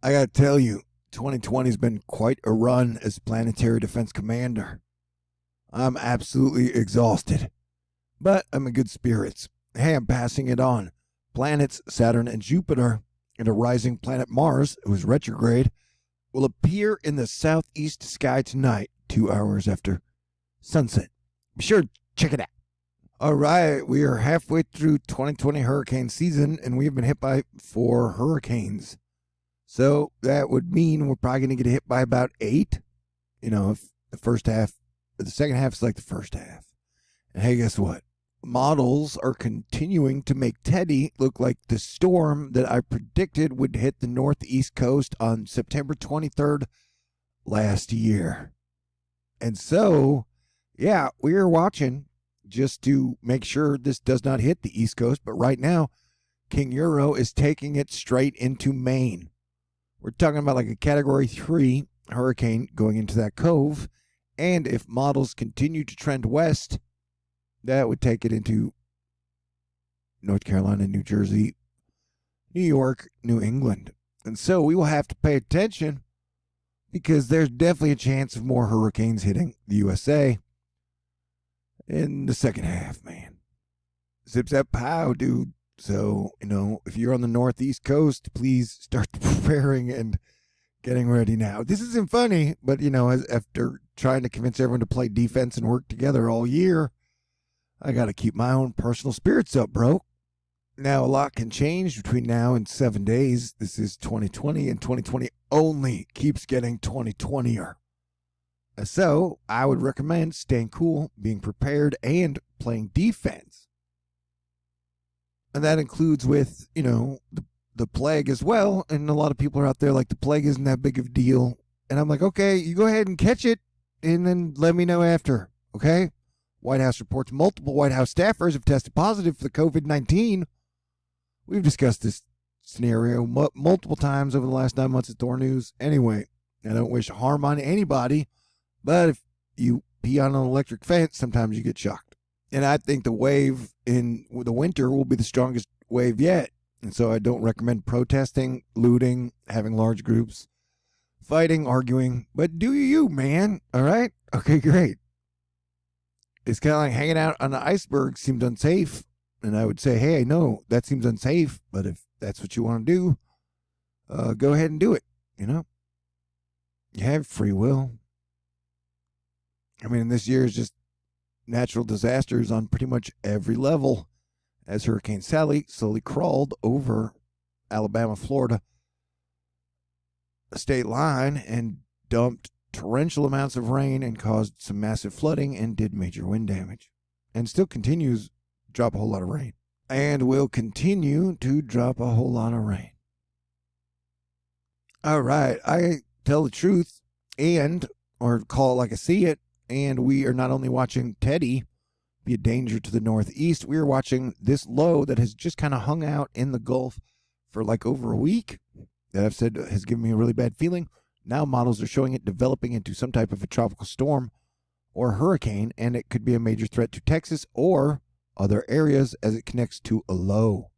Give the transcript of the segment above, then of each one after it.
I gotta tell you, 2020's been quite a run as planetary defense commander. I'm absolutely exhausted, but I'm in good spirits. Hey, I'm passing it on. Planets Saturn and Jupiter and a rising planet Mars, who's retrograde, will appear in the southeast sky tonight, 2 hours after sunset. Be sure to check it out. All right, we are halfway through 2020 hurricane season, and we have been hit by 4 hurricanes. So that would mean we're probably going to get hit by about 8. If the second half is like the first half. And hey, guess what? Models are continuing to make Teddy look like the storm that I predicted would hit the northeast coast on September 23rd last year. And so, yeah, we're watching just to make sure this does not hit the East Coast. But right now, King Euro is taking it straight into Maine. We're talking about like a Category 3 hurricane going into that cove. And if models continue to trend west, that would take it into North Carolina, New Jersey, New York, New England. And so we will have to pay attention because there's definitely a chance of more hurricanes hitting the USA in the second half, man. Zip zap pow, dude. So, if you're on the northeast coast, please start preparing and getting ready now. This isn't funny, but, after trying to convince everyone to play defense and work together all year, I got to keep my own personal spirits up, bro. Now, a lot can change between now and 7 days. This is 2020, and 2020 only keeps getting 2020er. So, I would recommend staying cool, being prepared, and playing defense. And that includes with, the plague as well. And a lot of people are out there like, the plague isn't that big of a deal. And I'm like, okay, you go ahead and catch it, and then let me know after, okay? White House reports multiple White House staffers have tested positive for the COVID-19. We've discussed this scenario multiple times over the last 9 months at THORnews. Anyway, I don't wish harm on anybody, but if you pee on an electric fence, sometimes you get shocked. And I think the wave in the winter will be the strongest wave yet. And so I don't recommend protesting, looting, having large groups, fighting, arguing. But do you, man? All right? Okay, great. It's kind of like hanging out on an iceberg seems unsafe. And I would say, hey, no, that seems unsafe. But if that's what you want to do, go ahead and do it. You have free will. I mean, this year is just natural disasters on pretty much every level as Hurricane Sally slowly crawled over Alabama, Florida state line and dumped torrential amounts of rain and caused some massive flooding and did major wind damage, and still continues to drop a whole lot of rain and will continue to drop a whole lot of rain. All right, I tell the truth or call it like I see it. And we are not only watching Teddy be a danger to the northeast, we are watching this low that has just kind of hung out in the Gulf for like over a week that I've said has given me a really bad feeling. Now models are showing it developing into some type of a tropical storm or hurricane, and it could be a major threat to Texas or other areas as it connects to a low.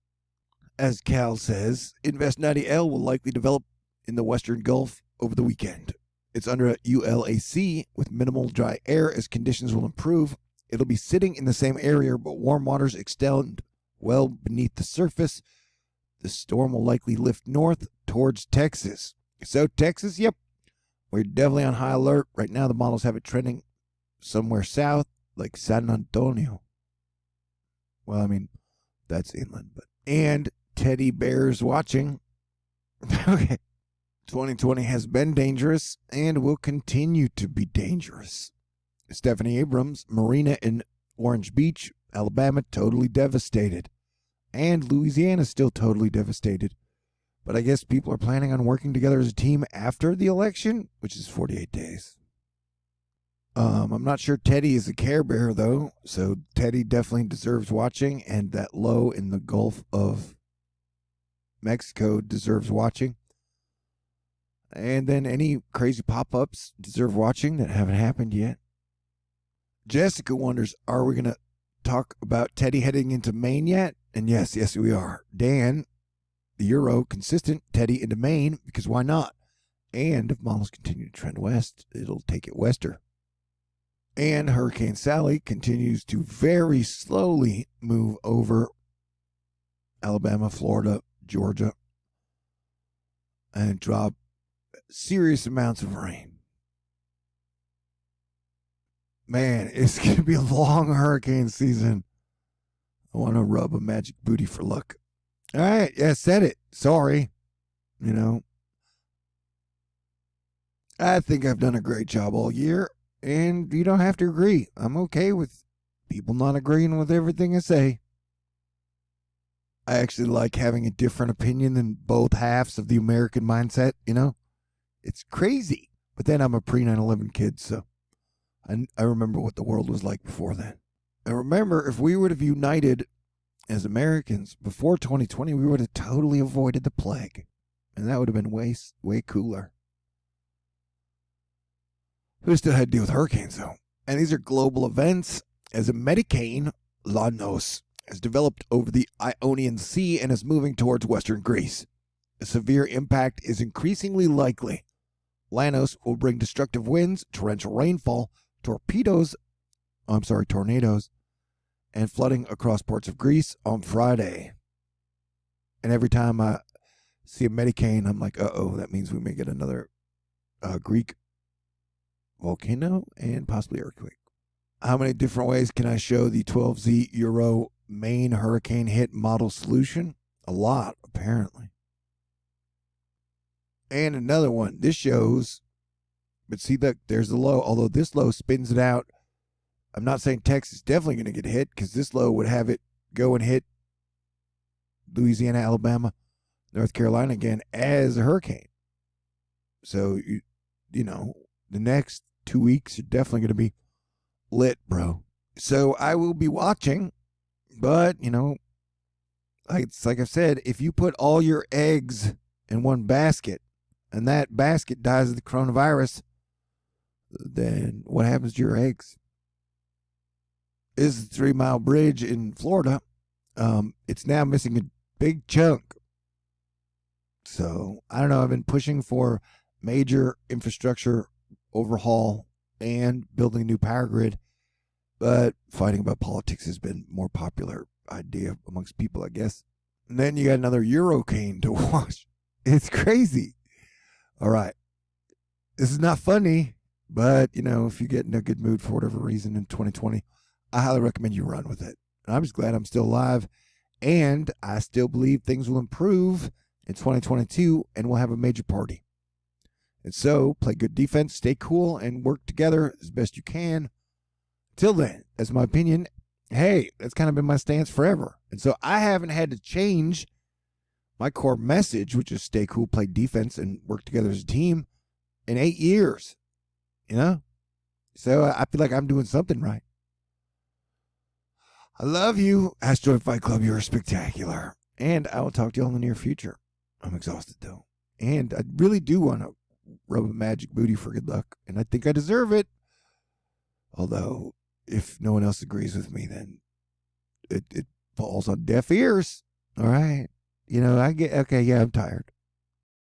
As Cal says, Invest 90L will likely develop in the western Gulf over the weekend. It's under a ULAC with minimal dry air as conditions will improve. It'll be sitting in the same area, but warm waters extend well beneath the surface. The storm will likely lift north towards Texas. So Texas, yep, we're definitely on high alert. Right now the models have it trending somewhere south, like San Antonio. Well, I mean, that's inland, but and teddy bears watching. Okay. 2020 has been dangerous and will continue to be dangerous. Stephanie Abrams, marina in Orange Beach, Alabama, totally devastated. And Louisiana still totally devastated. But I guess people are planning on working together as a team after the election, which is 48 days. I'm not sure Teddy is a Care Bear, though. So Teddy definitely deserves watching. And that low in the Gulf of Mexico deserves watching. And then any crazy pop-ups deserve watching that haven't happened yet. Jessica wonders, are we going to talk about Teddy heading into Maine yet? And yes, we are. Dan the euro consistent Teddy into Maine, because why not? And if models continue to trend west, it'll take it wester. And Hurricane Sally continues to very slowly move over Alabama, Florida, Georgia, and drop serious amounts of rain. Man, it's going to be a long hurricane season. I want to rub a magic booty for luck. All right, yeah, said it. Sorry. I think I've done a great job all year, and you don't have to agree. I'm okay with people not agreeing with everything I say. I actually like having a different opinion than both halves of the American mindset, It's crazy. But then I'm a pre-9/11 kid, so I remember what the world was like before then. And remember, if we would have united as Americans before 2020, we would have totally avoided the plague. And that would have been way cooler. We still had to deal with hurricanes, though. And these are global events, as a Medicane, Lanos, has developed over the Ionian Sea and is moving towards western Greece. A severe impact is increasingly likely. Lanos will bring destructive winds, torrential rainfall, tornadoes, and flooding across parts of Greece on Friday. And every time I see a Medicane, I'm like, that means we may get another Greek volcano and possibly earthquake. How many different ways can I show the 12Z Euro Maine hurricane hit model solution? A lot, apparently. And another one. This shows, but see, look, there's the low. Although this low spins it out. I'm not saying Texas is definitely going to get hit, because this low would have it go and hit Louisiana, Alabama, North Carolina again as a hurricane. So, the next 2 weeks are definitely going to be lit, bro. So I will be watching, but, it's like I've said, if you put all your eggs in one basket and that basket dies of the coronavirus, then what happens to your eggs? This is the 3 Mile Bridge in Florida. It's now missing a big chunk. So, I don't know. I've been pushing for major infrastructure overhaul and building a new power grid. But fighting about politics has been more popular idea amongst people, I guess. And then you got another Eurocane to watch. It's crazy. All right. This is not funny, but, if you get in a good mood for whatever reason in 2020, I highly recommend you run with it. And I'm just glad I'm still alive, and I still believe things will improve in 2022, and we'll have a major party. And so, play good defense, stay cool, and work together as best you can. Till then, that's my opinion. Hey, that's kind of been my stance forever. And so I haven't had to change my core message, which is stay cool, play defense, and work together as a team, in 8 years. So I feel like I'm doing something right. I love you, Asteroid Fight Club. You're spectacular. And I will talk to you all in the near future. I'm exhausted, though. And I really do want to rub a magic booty for good luck. And I think I deserve it. Although, if no one else agrees with me, then it falls on deaf ears. All right. I'm tired.